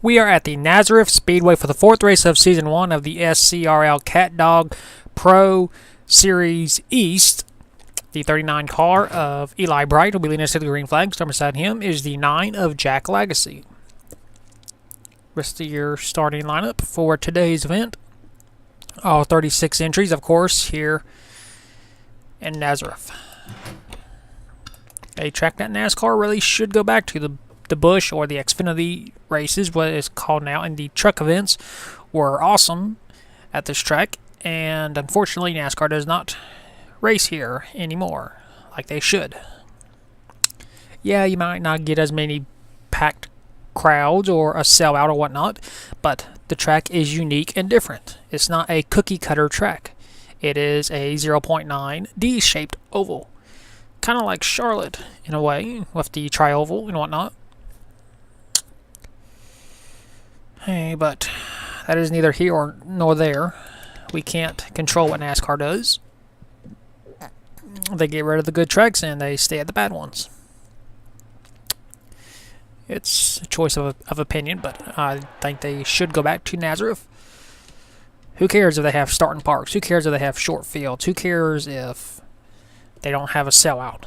We are at the Nazareth Speedway for the fourth race of Season 1 of the SCRL CatDog Pro Series East. The 39 car of Eli Bright will be leading us to the green flag. Starting beside him is the 9 of Jack Legacy. Rest of your starting lineup for today's event. All 36 entries, of course, here in Nazareth. A track that NASCAR really should go back to. The Busch or the Xfinity races, what it's called now, and the truck events were awesome at this track, and unfortunately NASCAR does not race here anymore like they should. Yeah, you might not get as many packed crowds or a sellout or whatnot, but the track is unique and different. It's not a cookie cutter track. It is a 0.9 D-shaped oval, kind of like Charlotte in a way, with the tri-oval and whatnot. Hey, but that is neither here nor there. We can't control what NASCAR does. They get rid of the good tracks and they stay at the bad ones. It's a choice of opinion, but I think they should go back to Nazareth. Who cares if they have starting parks? Who cares if they have short fields? Who cares if they don't have a sellout?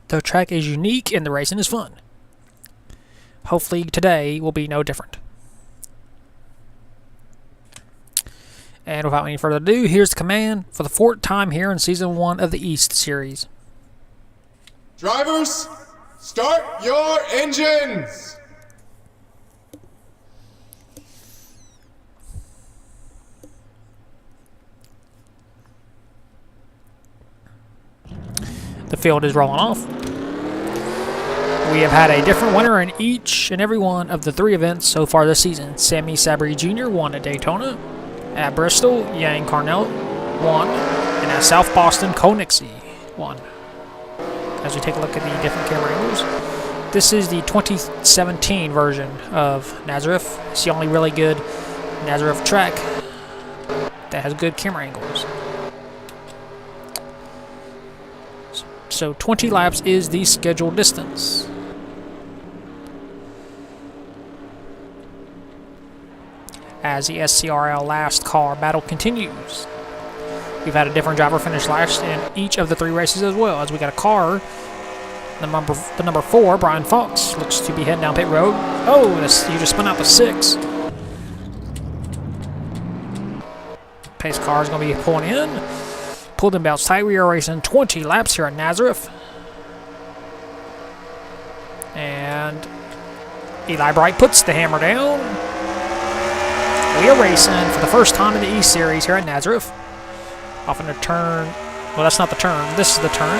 The track is unique and the racing is fun. Hopefully today will be no different. And without any further ado, here's the command for the fourth time here in Season 1 of the East Series. Drivers, start your engines! The field is rolling off. We have had a different winner in each and every one of the 3 events so far this season. Sammy Sabri Jr. won at Daytona. At Bristol, Yang Carnell won, and at South Boston, Koenigsegg won. As we take a look at the different camera angles, this is the 2017 version of Nazareth. It's the only really good Nazareth track that has good camera angles. So 20 laps is the scheduled distance. As the SCRL last car battle continues. We've had a different driver finish last in each of the 3 races as well, as we got a car, the number 4, Brian Fox, looks to be heading down pit road. Oh, you just spun out the 6. Pace car is going to be pulling in. Pulled in belts tight. We are racing 20 laps here at Nazareth. And Eli Bright puts the hammer down. We are racing for the first time in the East Series here at Nazareth. Off in a turn. Well, that's not the turn. This is the turn.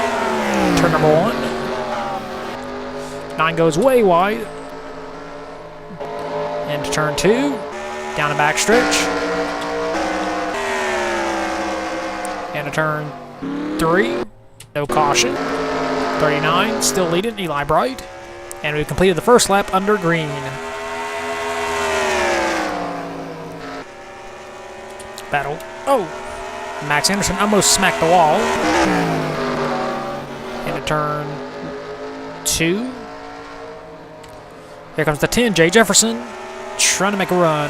Turn number 1. 9 goes way wide. Into turn 2. Down the back stretch. And a turn 3. No caution. 39 still leading Eli Bright. And we completed the first lap under green. Battle. Oh! Max Anderson almost smacked the wall. Into turn 2. Here comes the 10, Jay Jefferson, trying to make a run.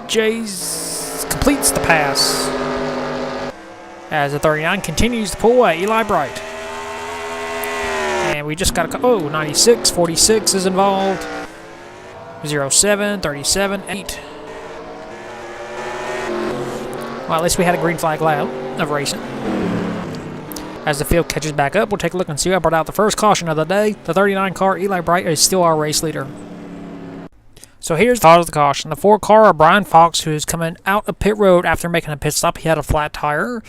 Jay's completes the pass. As the 39 continues to pull away, Eli Bright. And we just got a... Oh, 96, 46 is involved. 07, 37, 8. Well, at least we had a green flag lap of racing. As the field catches back up, we'll take a look and see who brought out the first caution of the day. The 39 car, Eli Bright, is still our race leader. So here's the thought of the caution. The 4 car of Brian Fox, who is coming out of pit road after making a pit stop. He had a flat tire.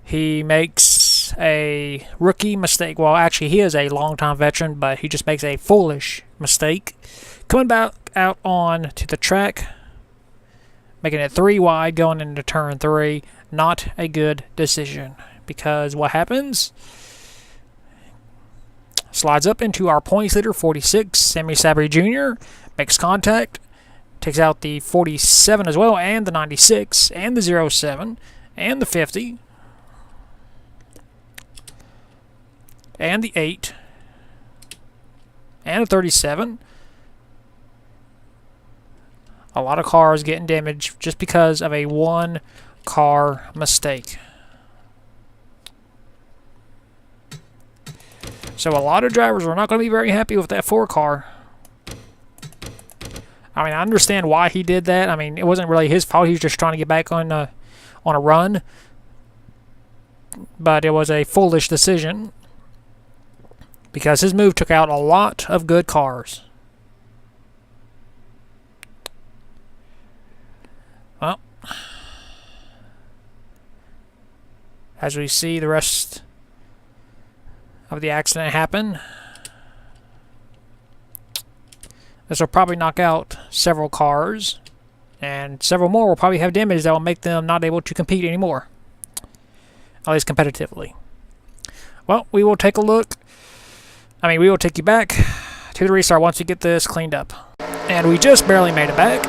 He makes a rookie mistake. Well, actually, he is a longtime veteran, but he just makes a foolish mistake. Coming back out on to the track, making it 3 wide going into turn 3. Not a good decision, because what happens? Slides up into our points leader, 46, Sammy Sabri Jr., makes contact, takes out the 47 as well, and the 96, and the 07, and the 50, and the 8, and a 37. A lot of cars getting damaged just because of a one-car mistake. So a lot of drivers are not going to be very happy with that 4 car. I mean, I understand why he did that. I mean, it wasn't really his fault. He was just trying to get back on a run. But it was a foolish decision because his move took out a lot of good cars. Well, as we see the rest of the accident happen, this will probably knock out several cars, and several more will probably have damage that will make them not able to compete anymore, at least competitively. Well, we will take a look. We will take you back to the restart once we get this cleaned up. And we just barely made it back.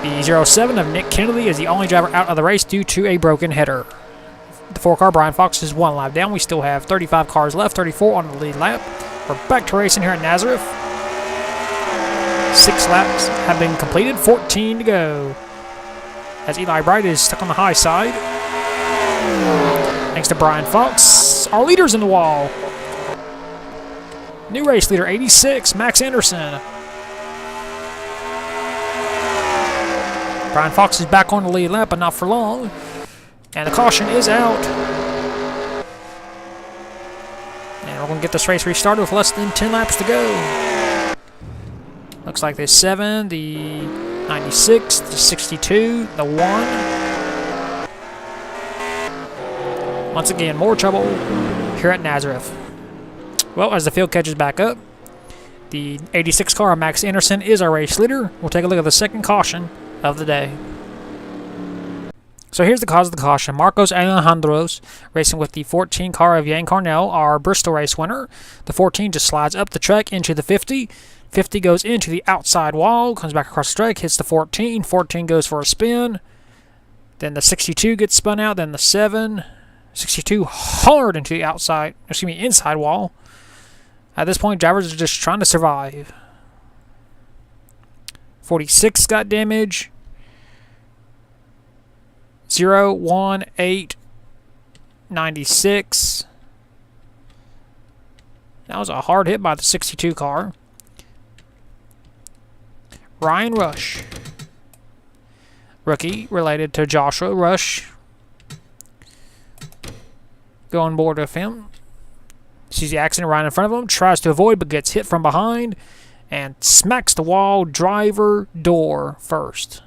The 07 of Nick Kennedy is the only driver out of the race due to a broken header. The 4 car, Brian Fox, is 1 lap down. We still have 35 cars left, 34 on the lead lap. We're back to racing here at Nazareth. 6 laps have been completed, 14 to go. As Eli Bright is stuck on the high side. Thanks to Brian Fox. Our leader's in the wall. New race leader, 86, Max Anderson. Brian Fox is back on the lead lap, but not for long. And the caution is out. And we're going to get this race restarted with less than 10 laps to go. Looks like the 7, the 96, the 62, the 1. Once again, more trouble here at Nazareth. Well, as the field catches back up, the 86 car, Max Anderson, is our race leader. We'll take a look at the second caution of the day. So here's the cause of the caution. Marcos Alejandros, racing with the 14 car of Yang Carnell, our Bristol race winner. The 14 just slides up the track into the 50. 50 goes into the outside wall, comes back across the track, hits the 14. 14 goes for a spin. Then the 62 gets spun out. Then the 7. 62 hard into the inside wall. At this point, drivers are just trying to survive. 46 got damage. 0, 1, 8, 96. That was a hard hit by the 62 car. Ryan Rush. Rookie related to Joshua Rush. Go on board with him. Sees the accident right in front of him. Tries to avoid but gets hit from behind. And smacks the wall, driver door first.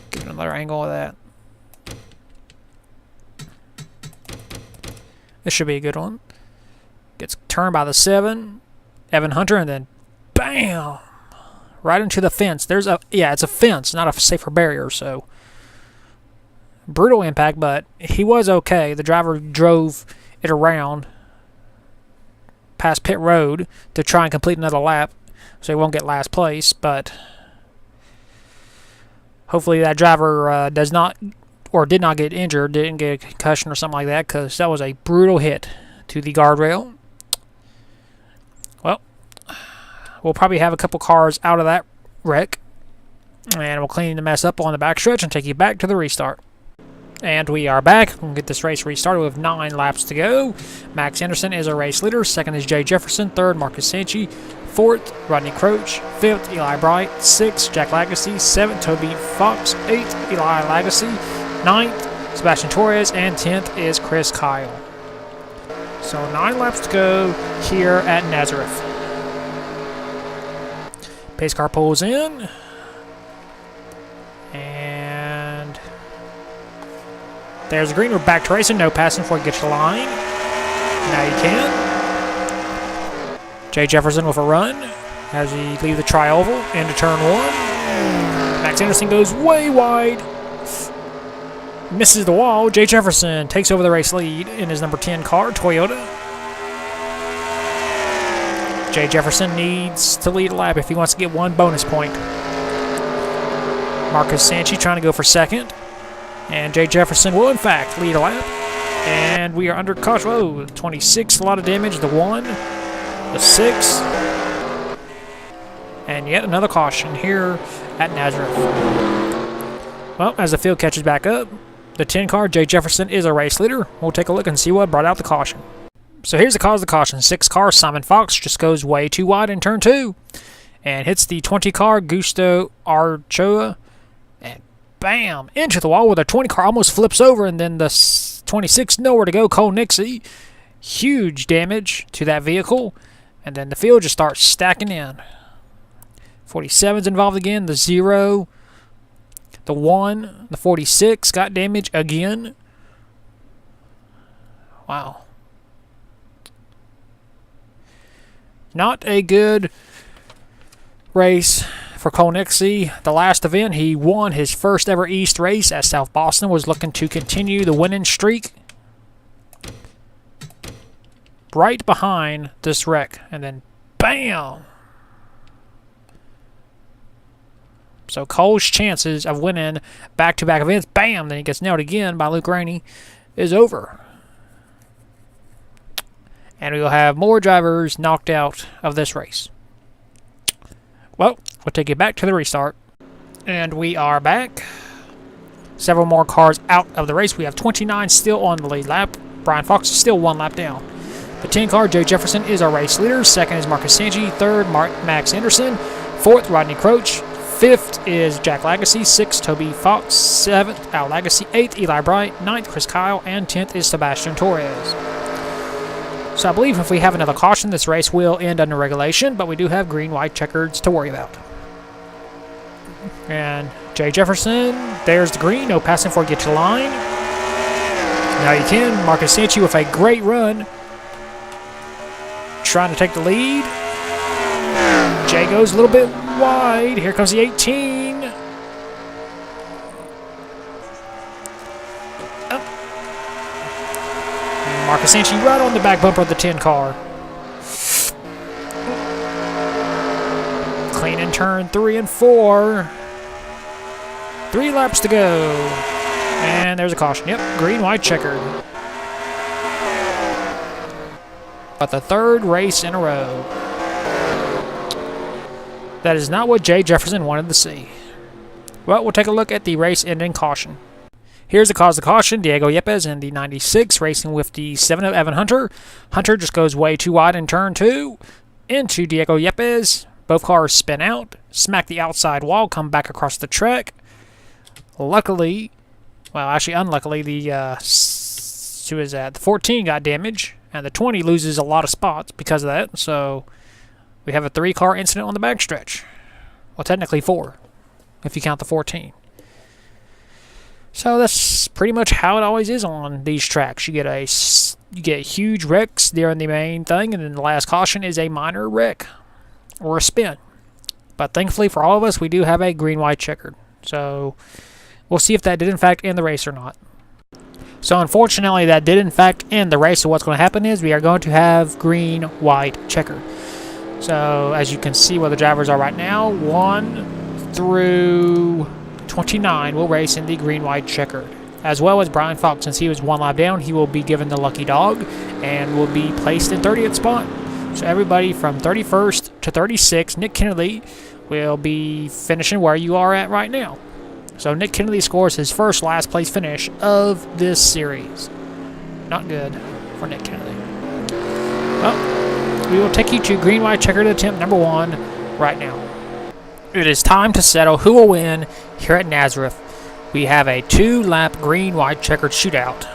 Give another angle of that. This should be a good one. Gets turned by the 7, Evan Hunter, and then bam! Right into the fence. It's a fence, not a safer barrier, so brutal impact, but he was okay. The driver drove it around past pit road to try and complete another lap, so he won't get last place, but hopefully that driver did not get injured, didn't get a concussion or something like that, because that was a brutal hit to the guardrail. Well, we'll probably have a couple cars out of that wreck, and we'll clean the mess up on the backstretch and take you back to the restart. And we are back. We'll get this race restarted with 9 laps to go. Max Anderson is our race leader. Second is Jay Jefferson. Third, Marcus Sanchi. Fourth, Rodney Croach. Fifth, Eli Bright. Sixth, Jack Lagacy. Seventh, Toby Fox. Eighth, Eli Lagacy. Ninth, Sebastian Torres. And 10th is Chris Kyle. So 9 laps to go here at Nazareth. Pace car pulls in. And there's the green. We're back to racing. No passing before you get to the line. Now you can. Jay Jefferson with a run as he leaves the tri-oval into turn 1. Max Anderson goes way wide. Misses the wall. Jay Jefferson takes over the race lead in his number 10 car, Toyota. Jay Jefferson needs to lead a lap if he wants to get 1 bonus point. Marcus Sanchi trying to go for second. And Jay Jefferson will, in fact, lead a lap. And we are under caution. Whoa, 26, a lot of damage. The 1, the 6, and yet another caution here at Nazareth. Well, as the field catches back up, the 10 car, Jay Jefferson, is a race leader. We'll take a look and see what brought out the caution. So here's the cause of the caution. 6 car, Simon Fox, just goes way too wide in turn 2 and hits the 20 car, Gusto Archoa, and bam, into the wall where the 20 car almost flips over, and then the 26, nowhere to go, Cole Nixie. Huge damage to that vehicle, and then the field just starts stacking in. 47's involved again, the 0, the 1, the 46 got damage again. Wow. Not a good race for Cole Nixie. The last event, he won his first ever East race at South Boston, was looking to continue the winning streak. Right behind this wreck, and then bam! So Cole's chances of winning back-to-back events, bam, then he gets nailed again by Luke Rainey, is over. And we will have more drivers knocked out of this race. Well, we'll take you back to the restart. And we are back. Several more cars out of the race. We have 29 still on the lead lap. Brian Fox is still 1 lap down. The 10 car, Jay Jefferson, is our race leader. Second is Marcus Sanchi. Third, Max Anderson. Fourth, Rodney Croach. Fifth is Jack Lagacy. Sixth, Toby Fox. Seventh, Al Lagacy. Eighth, Eli Bright. Ninth, Chris Kyle. And 10th is Sebastian Torres. So I believe if we have another caution, this race will end under regulation, but we do have green-white checkers to worry about. And Jay Jefferson, there's the green, no passing before you get to the line. Now you can. Marcus Sanchi with a great run, trying to take the lead. Jay goes a little bit wide. Here comes the 18. Marcus Sanchi right on the back bumper of the 10 car. Clean in turn 3 and 4. 3 laps to go. And there's a caution. Yep, green, white, checkered. But the 3rd race in a row. That is not what Jay Jefferson wanted to see. Well, we'll take a look at the race-ending caution. Here's the cause of caution. Diego Yepes in the 96, racing with the 7 of Evan Hunter. Hunter just goes way too wide in turn 2 into Diego Yepes. Both cars spin out, smack the outside wall, come back across the track. Luckily, well, actually unluckily, the who is that? The 14 got damage, and the 20 loses a lot of spots because of that. So we have a 3-car incident on the backstretch. Well, technically 4, if you count the 14. So that's pretty much how it always is on these tracks. You get huge wrecks during the main thing, and then the last caution is a minor wreck or a spin. But thankfully for all of us, we do have a green-white checkered. So we'll see if that did in fact end the race or not. So unfortunately, that did in fact end the race. So what's going to happen is we are going to have green-white checkered. So as you can see where the drivers are right now, 1 through 29 will race in the green-white checkered, as well as Brian Fox. Since he was 1 lap down, he will be given the lucky dog and will be placed in 30th spot. So everybody from 31st to 36, Nick Kennedy will be finishing where you are at right now. So Nick Kennedy scores his first last place finish of this series. Not good for Nick Kennedy. Well, we will take you to green-white checkered attempt number 1 right now. It is time to settle who will win here at Nazareth. We have a 2-lap green-white checkered shootout.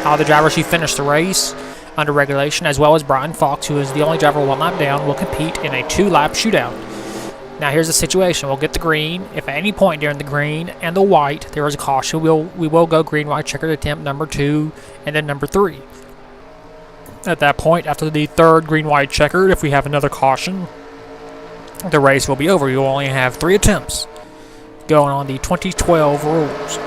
All the drivers who finished the race under regulation, as well as Brian Fox, who is the only driver 1 lap down, will compete in a 2-lap shootout. Now here's the situation. We'll get the green. If at any point during the green and the white there is a caution, we will go green-white checkered attempt number 2 and then number 3. At that point, after the 3rd green-white checkered, if we have another caution, the race will be over. You will only have 3 attempts going on the 2012 rules.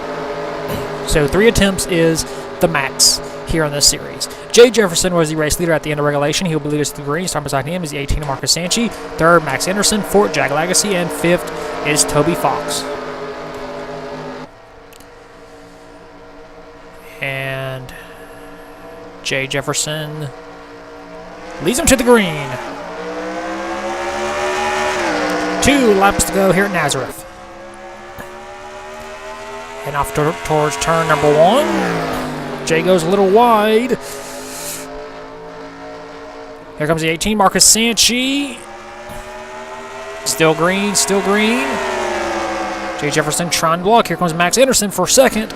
So 3 attempts is the max here in this series. Jay Jefferson was the race leader at the end of regulation. He will be leading us to the green. Starting beside him is the 18 of Marcus Sanchi. 3rd, Max Anderson. 4th, Jack Lagacy. And 5th is Toby Fox. And Jay Jefferson leads him to the green. 2 laps to go here at Nazareth. Heading off towards turn number 1. Jay goes a little wide. Here comes the 18, Marcus Sanchi. Still green, still green. Jay Jefferson trying to block. Here comes Max Anderson for second.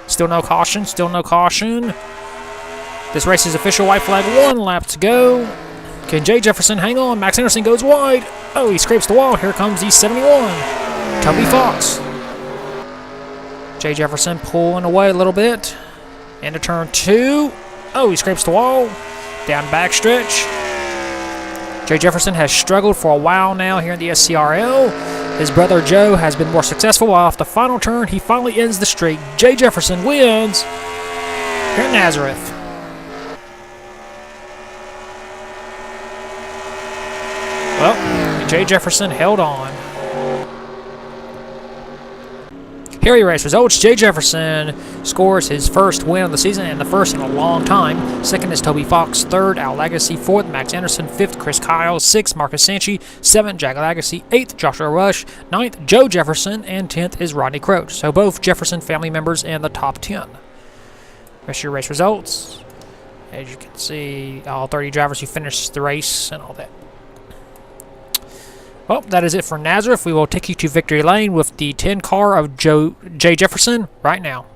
Still no caution, still no caution. This race is official white flag, 1 lap to go. Can Jay Jefferson hang on? Max Anderson goes wide. Oh, he scrapes the wall. Here comes the 71. Toby Fox. Jay Jefferson pulling away a little bit. Into turn 2. Oh, he scrapes the wall. Down backstretch. Jay Jefferson has struggled for a while now here in the SCRL. His brother Joe has been more successful, while off the final turn, he finally ends the streak. Jay Jefferson wins here at Nazareth. Well, Jay Jefferson held on. Here are your race results. Jay Jefferson scores his first win of the season and the first in a long time. Second is Toby Fox. Third, Al Legacy. Fourth, Max Anderson. Fifth, Chris Kyle. Sixth, Marcus Sanchi. Seventh, Jack Legacy. Eighth, Joshua Rush. Ninth, Joe Jefferson. And 10th is Rodney Croach. So both Jefferson family members in the top 10. Rest of your race results. As you can see, all 30 drivers who finished the race and all that. Well, that is it for Nazareth. We will take you to victory lane with the 10 car of Jay Jefferson right now.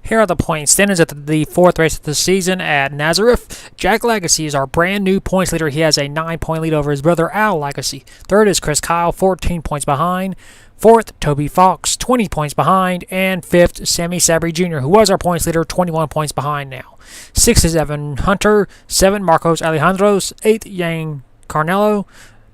Here are the point standings at the 4th race of the season at Nazareth. Jack Legacy is our brand new points leader. He has a 9-point lead over his brother Al Legacy. Third is Chris Kyle, 14 points behind. Fourth, Toby Fox, 20 points behind. And fifth, Sammy Sabry Jr., who was our points leader, 21 points behind now. Sixth is Evan Hunter. 7th, Marcos Alejandros. 8th, Yang Carnello.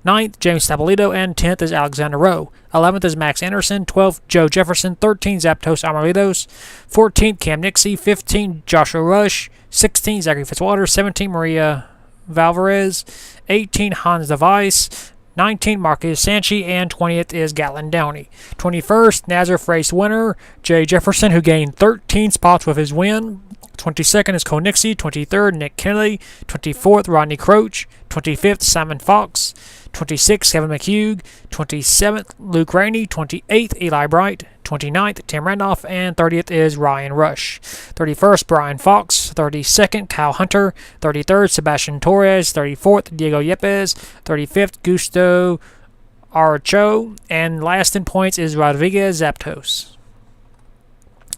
9th, James Stabolito, and 10th is Alexander Rowe. 11th is Max Anderson. 12th, Joe Jefferson. 13th, Zaptos Amaritos. 14th, Cam Nixie. 15th, Joshua Rush. 16th, Zachary Fitzwater. 17th, Maria Valvarez. 18th, Hans DeVice. 19th, Marcus Sanchi. And 20th is Gatlin Downey. 21st, Nazareth race winner, Jay Jefferson, who gained 13 spots with his win. 22nd is Cole Nixie. 23rd, Nick Kennedy. 24th, Rodney Croach. 25th, Simon Fox. 26th, Kevin McHugh. 27th, Luke Rainey. 28th, Eli Bright. 29th, Tim Randolph. And 30th is Ryan Rush. 31st, Brian Fox. 32nd, Kyle Hunter. 33rd, Sebastian Torres. 34th, Diego Yepes. 35th, Gusto Archo. And last in points is Rodriguez Zaptos.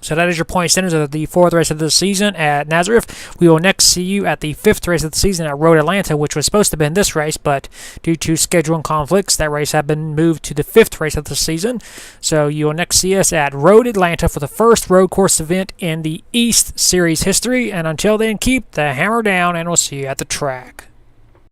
So that is your point standings of the 4th race of the season at Nazareth. We will next see you at the 5th race of the season at Road Atlanta, which was supposed to have been this race, but due to scheduling conflicts, that race had been moved to the 5th race of the season. So you will next see us at Road Atlanta for the first road course event in the East Series history. And until then, keep the hammer down, and we'll see you at the track.